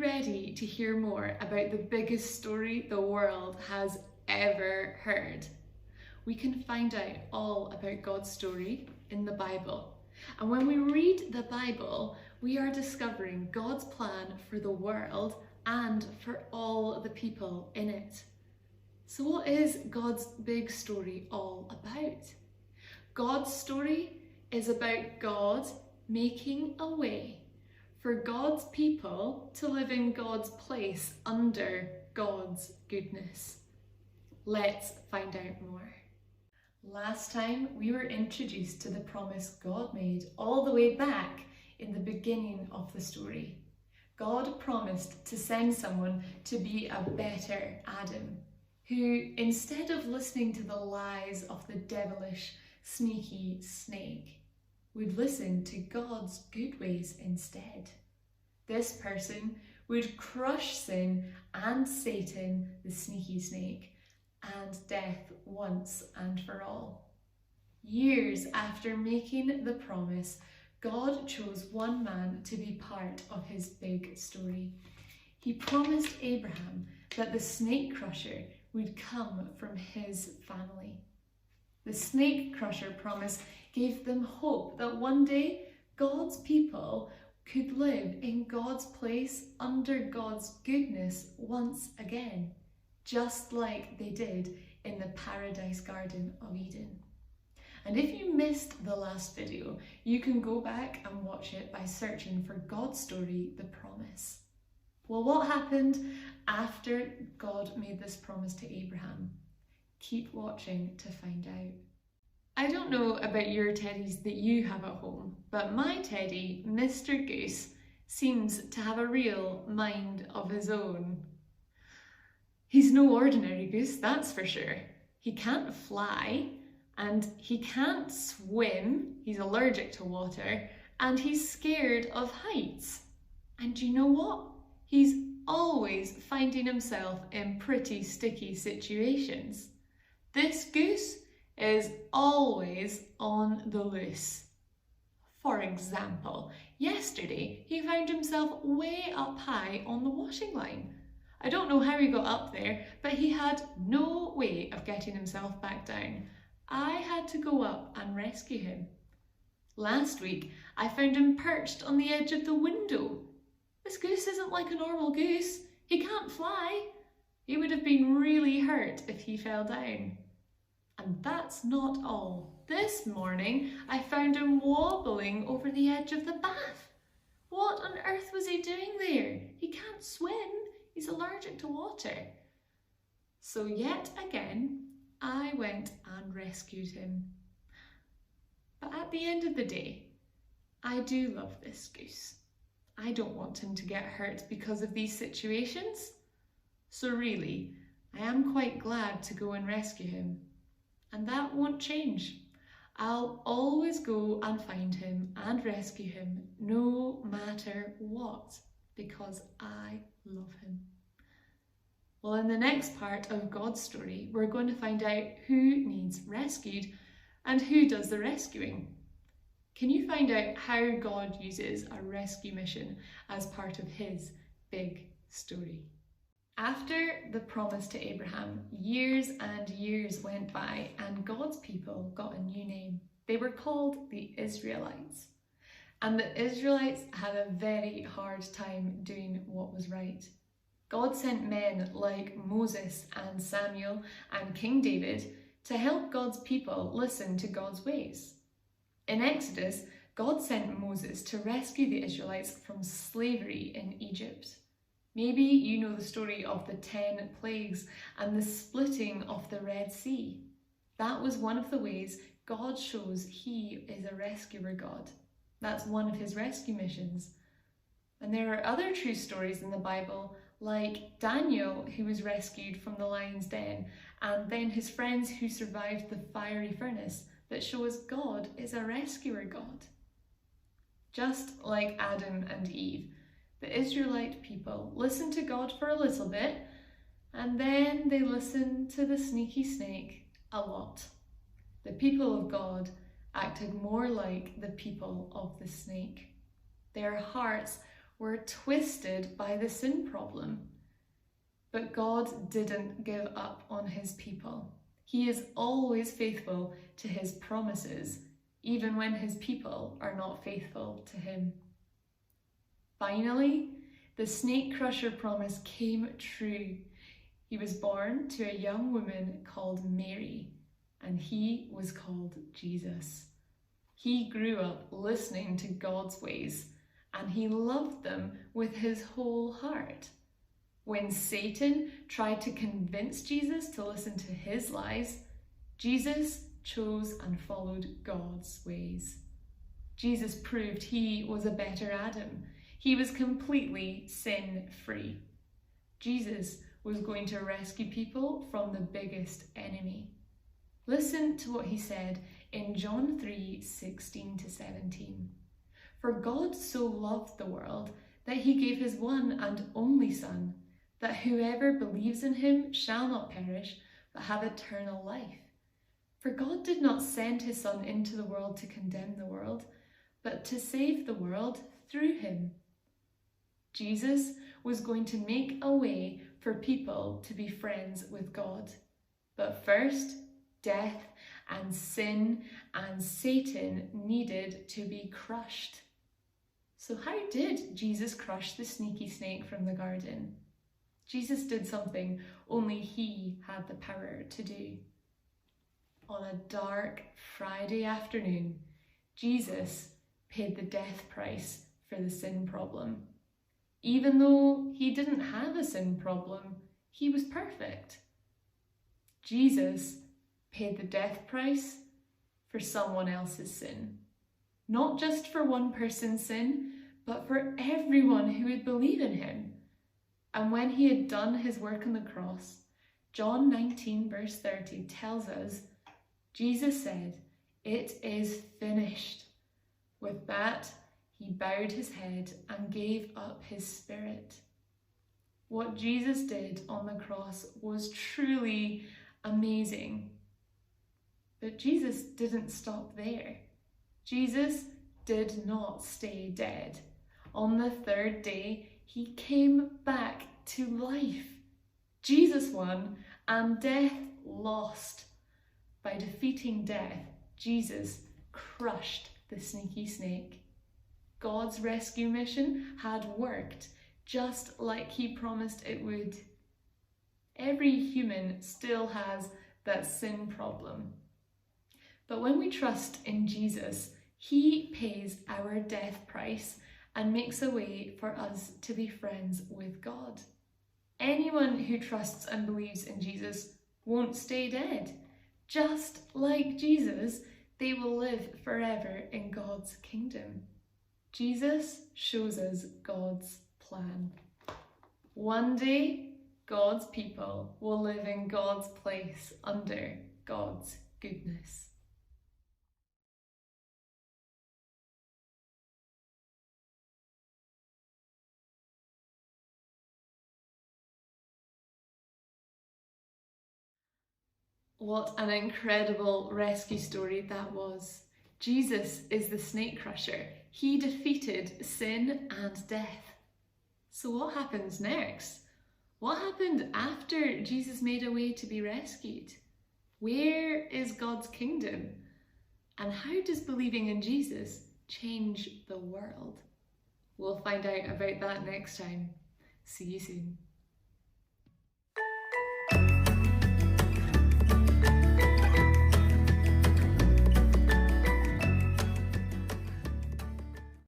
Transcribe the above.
ready to hear more about the biggest story the world has ever heard? We can find out all about God's story in the Bible. And when we read the Bible, we are discovering God's plan for the world and for all the people in it. So what is God's big story all about? God's story is about God making a way for God's people to live in God's place under God's goodness. Let's find out more. Last time we were introduced to the promise God made all the way back in the beginning of the story. God promised to send someone to be a better Adam, who, instead of listening to the lies of the devilish, sneaky snake, would listen to God's good ways instead. This person would crush sin and Satan, the sneaky snake, and death once and for all. Years after making the promise, God chose one man to be part of his big story. He promised Abraham that the snake crusher would come from his family. The snake crusher promise gave them hope that one day God's people could live in God's place under God's goodness once again, just like they did in the Paradise Garden of Eden. And if you missed the last video, you can go back and watch it by searching for God's story, The Promise. Well, what happened after God made this promise to Abraham? Keep watching to find out. I don't know about your teddies that you have at home, but my teddy, Mr. Goose, seems to have a real mind of his own. He's no ordinary goose, that's for sure. He can't fly, and he can't swim, he's allergic to water, and he's scared of heights. And you know what? He's always finding himself in pretty sticky situations. This goose is always on the loose. For example, yesterday he found himself way up high on the washing line. I don't know how he got up there, but he had no way of getting himself back down. I had to go up and rescue him. Last week, I found him perched on the edge of the window. This goose isn't like a normal goose. He can't fly. He would have been really hurt if he fell down. And that's not all. This morning, I found him wobbling over the edge of the bath. What on earth was he doing there? He can't swim. He's allergic to water. So yet again, I went and rescued him. But at the end of the day, I do love this goose. I don't want him to get hurt because of these situations. So really, I am quite glad to go and rescue him. And that won't change. I'll always go and find him and rescue him, no matter what, because I love him. Well, in the next part of God's story, we're going to find out who needs rescued and who does the rescuing. Can you find out how God uses a rescue mission as part of his big story? After the promise to Abraham, years and years went by and God's people got a new name. They were called the Israelites. And the Israelites had a very hard time doing what was right. God sent men like Moses and Samuel and King David to help God's people listen to God's ways. In Exodus, God sent Moses to rescue the Israelites from slavery in Egypt. Maybe you know the story of the 10 plagues and the splitting of the Red Sea. That was one of the ways God shows he is a rescuer God. That's one of his rescue missions. And there are other true stories in the Bible, like Daniel, who was rescued from the lion's den, and then his friends who survived the fiery furnace, that show us God is a rescuer God. Just like Adam and Eve, the Israelite people listened to God for a little bit, and then they listened to the sneaky snake a lot. The people of God acted more like the people of the snake. Their hearts were twisted by the sin problem. But God didn't give up on his people. He is always faithful to his promises, even when his people are not faithful to him. Finally, the snake crusher promise came true. He was born to a young woman called Mary, and he was called Jesus. He grew up listening to God's ways, and he loved them with his whole heart. When Satan tried to convince Jesus to listen to his lies, Jesus chose and followed God's ways. Jesus proved he was a better Adam. He was completely sin-free. Jesus was going to rescue people from the biggest enemy. Listen to what he said in John 3:16-17. For God so loved the world that he gave his one and only Son, that whoever believes in him shall not perish, but have eternal life. For God did not send his Son into the world to condemn the world, but to save the world through him. Jesus was going to make a way for people to be friends with God. But first, death and sin and Satan needed to be crushed. So how did Jesus crush the sneaky snake from the garden? Jesus did something only he had the power to do. On a dark Friday afternoon, Jesus paid the death price for the sin problem. Even though he didn't have a sin problem, he was perfect. Jesus paid the death price for someone else's sin. Not just for one person's sin, but for everyone who would believe in him. And when he had done his work on the cross, John 19 verse 30 tells us, Jesus said, "It is finished." With that, he bowed his head and gave up his spirit. What Jesus did on the cross was truly amazing. But Jesus didn't stop there. Jesus did not stay dead. On the third day, he came back to life. Jesus won and death lost. By defeating death, Jesus crushed the sneaky snake. God's rescue mission had worked just like he promised it would. Every human still has that sin problem. But when we trust in Jesus, he pays our death price and makes a way for us to be friends with God. Anyone who trusts and believes in Jesus won't stay dead. Just like Jesus, they will live forever in God's kingdom. Jesus shows us God's plan. One day, God's people will live in God's place under God's goodness. What an incredible rescue story that was. Jesus is the snake crusher. He defeated sin and death. So what happens next? What happened after Jesus made a way to be rescued? Where is God's kingdom? And how does believing in Jesus change the world? We'll find out about that next time. See you soon.